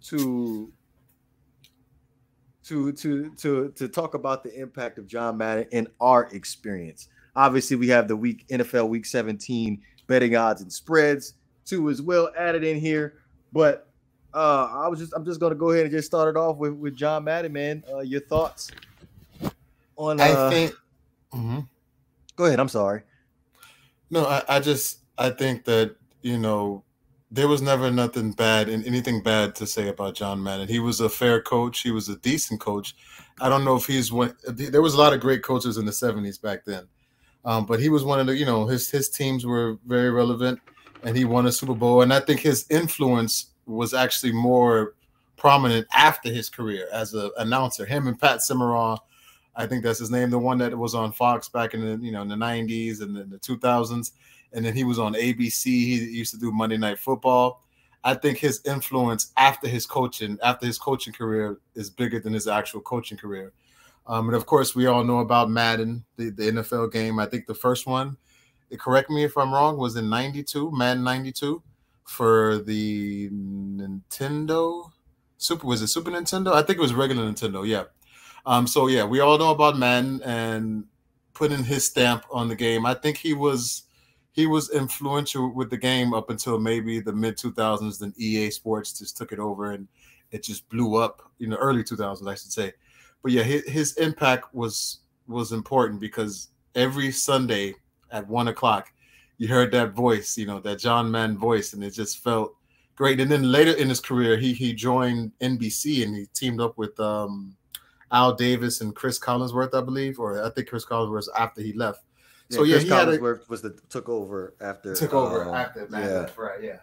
to to talk about the impact of John Madden in our experience. Obviously, we have the NFL Week 17 betting odds and spreads too as well added in here. But I'm just gonna go ahead and just start it off with John Madden, man. Your thoughts on I think. Mhm. Go ahead. I'm sorry. No, I think that there was never nothing bad and anything bad to say about John Madden. He was a fair coach. He was a decent coach. I don't know if he's one. There was a lot of great coaches in the '70s back then, but he was one of the. His teams were very relevant, and he won a Super Bowl. And I think his influence was actually more prominent after his career as an announcer. Him and Pat Cimarron, I think that's his name, the one that was on Fox back in the in the '90s and then the 2000s, and then he was on ABC. He used to do Monday Night Football. I think his influence after his coaching career is bigger than his actual coaching career. And of course, we all know about Madden, the NFL game. I think the first one, correct me if I'm wrong, was in '92, Madden '92, for the Nintendo. Was it Super Nintendo? I think it was regular Nintendo. Yeah. So yeah, we all know about Madden and putting his stamp on the game. I think he was influential with the game up until maybe the mid 2000s. Then EA Sports just took it over and it just blew up. Early 2000s, I should say. But yeah, his impact was important because every Sunday at 1:00, you heard that voice, that John Madden voice, and it just felt great. And then later in his career, he joined NBC and he teamed up with Al Davis and Chris Collinsworth, I believe, or I think Chris Collinsworth after he left. So yeah, Chris Collinsworth took over after. Man. Yeah. That's right. Yeah.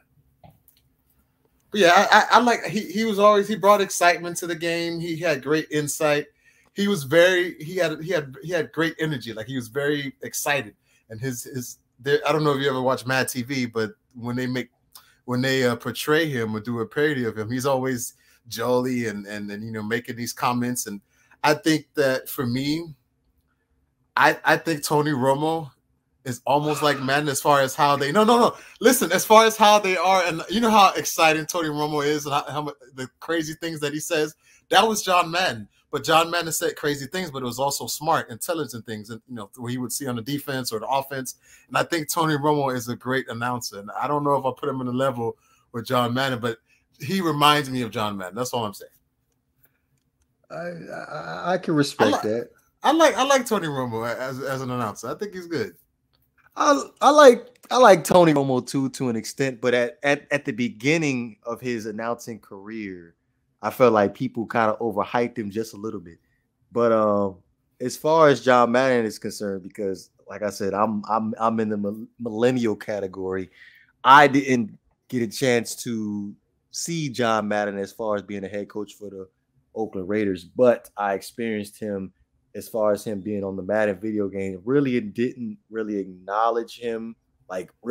But yeah, I like he brought excitement to the game. He had great insight. He was he had great energy. Like he was very excited. And I don't know if you ever watch Mad TV, but when they portray him or do a parody of him, he's always jolly and making these comments. And I think that for me, I think Tony Romo is almost like Madden as far as how they listen, as far as how they are, and you know how exciting Tony Romo is and how the crazy things that he says. That was John Madden, but John Madden said crazy things, but it was also smart, intelligent things, and what he would see on the defense or the offense. And I think Tony Romo is a great announcer, and I don't know if I put him in a level with John Madden, but he reminds me of John Madden. That's all I'm saying. I can respect that. I like Tony Romo as an announcer. I think he's good. I like Tony Romo too, to an extent, but at the beginning of his announcing career, I felt like people kind of overhyped him just a little bit. But as far as John Madden is concerned, because like I said, I'm in the millennial category. I didn't get a chance to see John Madden as far as being a head coach for the Oakland Raiders, but I experienced him as far as him being on the Madden video game. Really didn't really acknowledge him until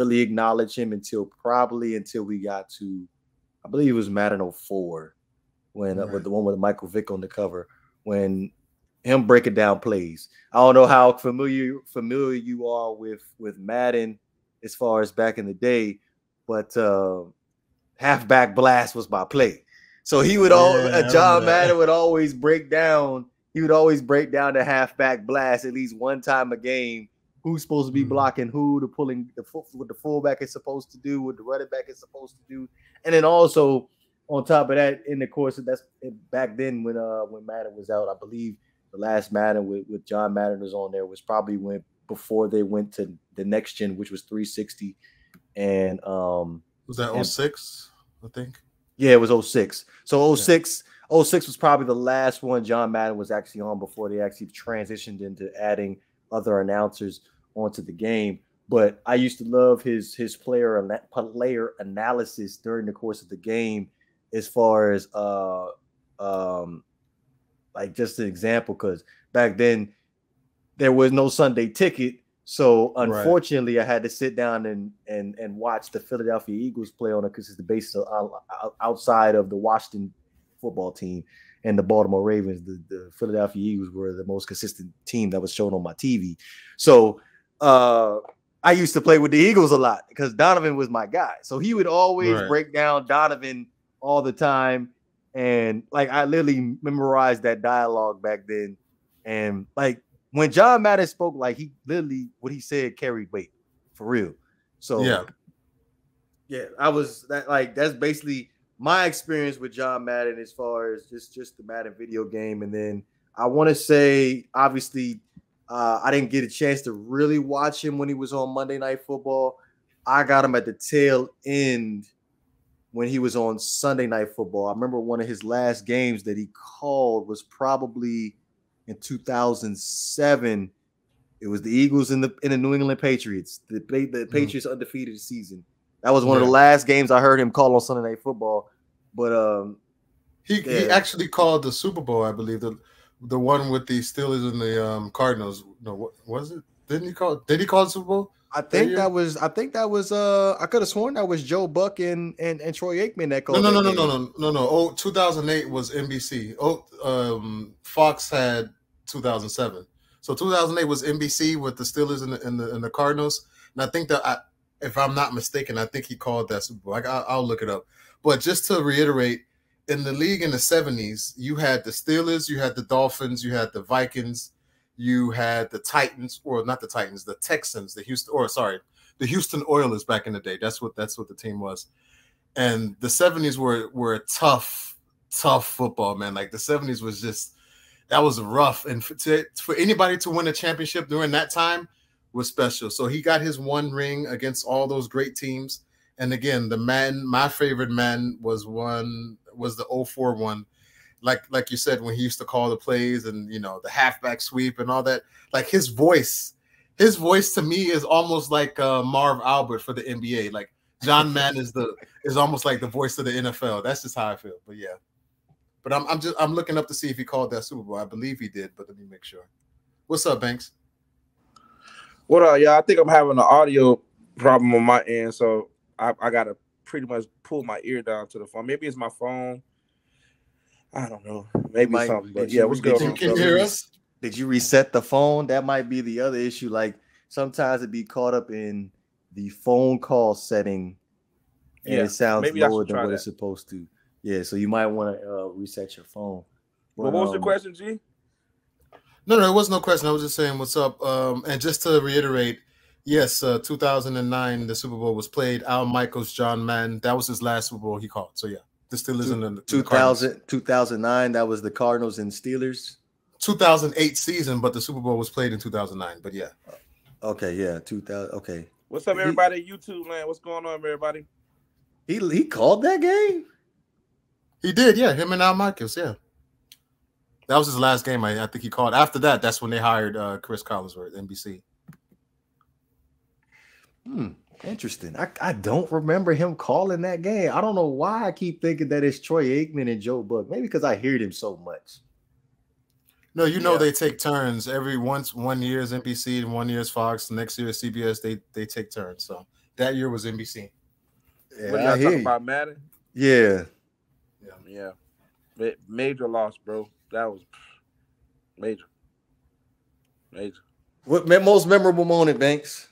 we got to, I believe it was Madden 04, when with the one with Michael Vick on the cover, when him breaking down plays. I don't know how familiar you are with Madden as far as back in the day, but halfback blast was my play. So he would John Madden would always break down. He would always break down the halfback blast at least one time a game. Who's supposed to be blocking who, what the fullback is supposed to do, what the running back is supposed to do, and then also on top of that, in the course of back then when Madden was out, I believe the last Madden with John Madden was on there was probably before they went to the next gen, which was 360, and was that 06, I think. Yeah, it was 06. So 06 was probably the last one John Madden was actually on before they actually transitioned into adding other announcers onto the game. But I used to love his player analysis during the course of the game, as far as like just an example, because back then there was no Sunday ticket. So unfortunately, I had to sit down and watch the Philadelphia Eagles play on a consistent basis outside of the Washington football team and the Baltimore Ravens. The Philadelphia Eagles were the most consistent team that was shown on my TV. So I used to play with the Eagles a lot because Donovan was my guy. So he would always break down Donovan all the time. And like I literally memorized that dialogue back then. And like when John Madden spoke, like he literally what he said carried weight for real. So yeah, I was that like that's basically my experience with John Madden as far as just the Madden video game. And then I want to say, obviously, I didn't get a chance to really watch him when he was on Monday Night Football. I got him at the tail end when he was on Sunday Night Football. I remember one of his last games that he called was probably in 2007. It was the Eagles and the New England Patriots. The Patriots undefeated season. That was one of the last games I heard him call on Sunday Night Football. But he actually called the Super Bowl, I believe, the one with the Steelers and the Cardinals. No, what was it? Did he call the Super Bowl? I think that was I could have sworn that was Joe Buck and Troy Aikman that called. No. Oh, 2008 was NBC. Fox had 2007. So 2008 was NBC with the Steelers and the Cardinals. And I think that if I'm not mistaken, I think he called that Super Bowl. I'll look it up. But just to reiterate, in the league in the 70s, you had the Steelers, you had the Dolphins, you had the Vikings, you had the Titans, or not the Titans, the Texans, the Houston Oilers back in the day. That's what the team was. And the 70s were a tough football, man. Like the 70s was just, that was rough. And for anybody to win a championship during that time was special. So he got his one ring against all those great teams. And again, my favorite Madden was the 04 one. Like you said, when he used to call the plays and the halfback sweep and all that, like his voice to me is almost like Marv Albert for the NBA. Like John Madden is almost like the voice of the NFL. That's just how I feel. But yeah, but I'm looking up to see if he called that Super Bowl. I believe he did, but let me make sure. What's up, Banks? What up, y'all? I think I'm having an audio problem on my end, so I gotta pretty much pull my ear down to the phone. Maybe it's my phone. I don't know. Maybe something. But yeah, what's going on? Can you hear us? Did you reset the phone? That might be the other issue. Like sometimes it'd be caught up in the phone call setting, and it sounds lower than what it's supposed to. Yeah, so you might want to reset your phone. But what was the question, G? No, it was no question. I was just saying what's up. And just to reiterate, yes, 2009, the Super Bowl was played. Al Michaels, John Madden. That was his last Super Bowl he called. So yeah, the Steelers and the 2009. That was the Cardinals and Steelers. 2008 season, but the Super Bowl was played in 2009. But yeah. Okay, yeah, 2000. Okay. What's up, everybody? YouTube land. What's going on, everybody? He called that game. He did, yeah. Him and Al Michaels, yeah. That was his last game. I think he called. After that, that's when they hired Chris Collinsworth, NBC. Interesting. I don't remember him calling that game. I don't know why I keep thinking that it's Troy Aikman and Joe Buck. Maybe because I heard him so much. No, they take turns. One year is NBC and 1 year is Fox. The next year is CBS. They take turns. So that year was NBC. Yeah, what y'all talking about, Madden? Yeah. Major loss, bro. That was major. What most memorable moment, Banks?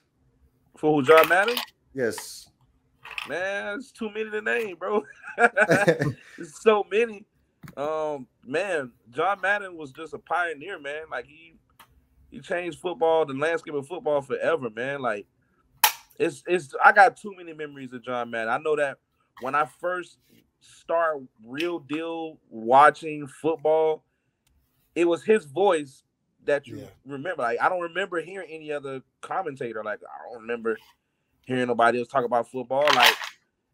For who, John Madden? Yes. Man, it's too many to name, bro. It's so many. Man, John Madden was just a pioneer, man. Like he changed football, the landscape of football forever, man. Like it's I got too many memories of John Madden. I know that when I first started real deal watching football, it was his voice that you remember. Like I don't remember hearing any other commentator. Like I don't remember hearing nobody else talk about football. Like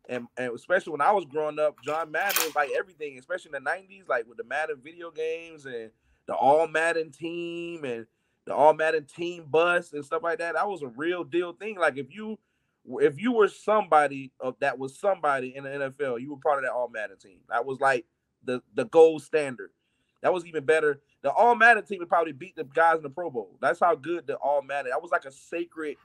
and especially when I was growing up, John Madden was like everything, especially in the 90s, like with the Madden video games and the All Madden team and the All Madden team bus and stuff like that. That was a real deal thing. Like if you were somebody that was somebody in the NFL, you were part of that All Madden team. That was like the gold standard. That was even better. The All Madden team would probably beat the guys in the Pro Bowl. That's how good the All Madden. That was like a sacred.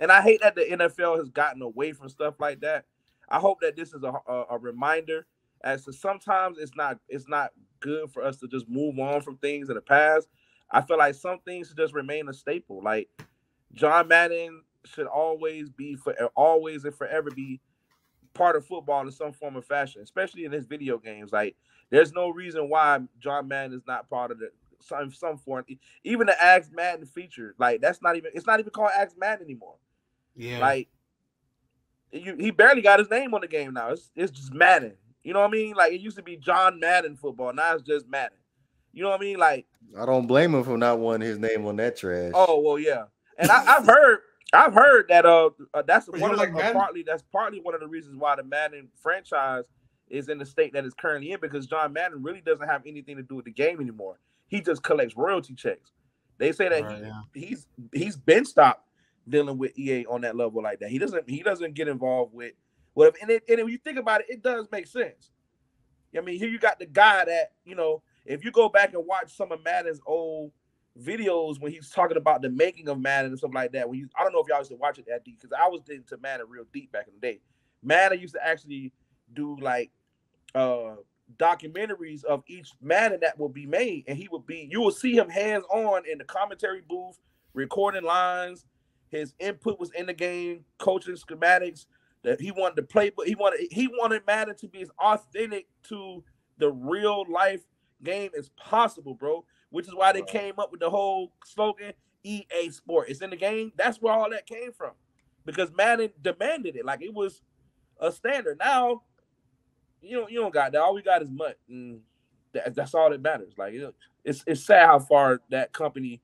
And I hate that the NFL has gotten away from stuff like that. I hope that this is a reminder as to sometimes it's not good for us to just move on from things in the past. I feel like some things should just remain a staple. Like John Madden should always and forever be part of football in some form or fashion, especially in his video games. Like, there's no reason why John Madden is not part of some form. Even the Ask Madden feature, like it's not even called Ask Madden anymore. Yeah. Like, he barely got his name on the game now. It's just Madden. You know what I mean? Like, it used to be John Madden football. Now it's just Madden. You know what I mean? Like, I don't blame him for not wanting his name on that trash. Oh well, yeah. And I've heard that that's partly one of the reasons why the Madden franchise is in the state that it's currently in, because John Madden really doesn't have anything to do with the game anymore. He just collects royalty checks. They say that he's been stopped dealing with EA on that level like that. He doesn't get involved with whatever. And when you think about it, it does make sense. I mean, here you got the guy that, you know, if you go back and watch some of Madden's old videos when he's talking about the making of Madden and stuff like that, I don't know if y'all used to watch it that deep, because I was into Madden real deep back in the day. Madden used to actually do like documentaries of each Madden that would be made, and you will see him hands on in the commentary booth, recording lines. His input was in the game, coaching schematics that he wanted to play, but he wanted Madden to be as authentic to the real life game as possible, bro. Which is why they came up with the whole slogan EA Sport. It's in the game. That's where all that came from, because Madden demanded it. Like, it was a standard. Now, you don't got that. All we got is MUT, and that's all that matters. Like, it's sad how far that company.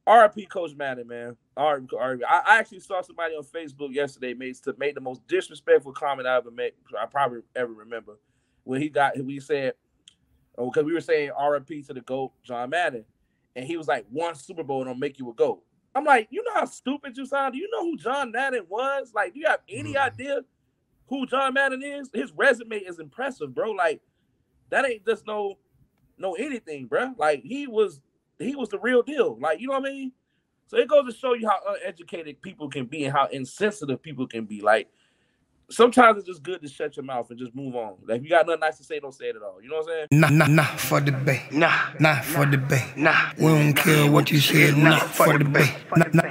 RIP Coach Madden, man. RIP. I actually saw somebody on Facebook yesterday made the most disrespectful comment I probably ever remember, when we said, because we were saying RIP to the GOAT, John Madden, and he was like, one Super Bowl don't make you a GOAT. I'm like, you know how stupid you sound? Do you know who John Madden was? Like, do you have any idea who John Madden is? His resume is impressive, bro. Like, that ain't just no anything, bro. Like, he was the real deal. Like, you know what I mean? So it goes to show you how uneducated people can be and how insensitive people can be. Like, sometimes it's just good to shut your mouth and just move on. Like, if you got nothing nice to say, don't say it at all. You know what I'm saying? Nah, for the bay. Nah, for the bay. Nah, we don't care what you said. Nah, for the bay.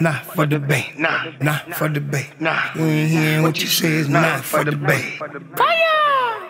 Nah, for the bay. Nah, for the bay. Nah, we ain't hearing what you said. Nah, for the bay. Fire!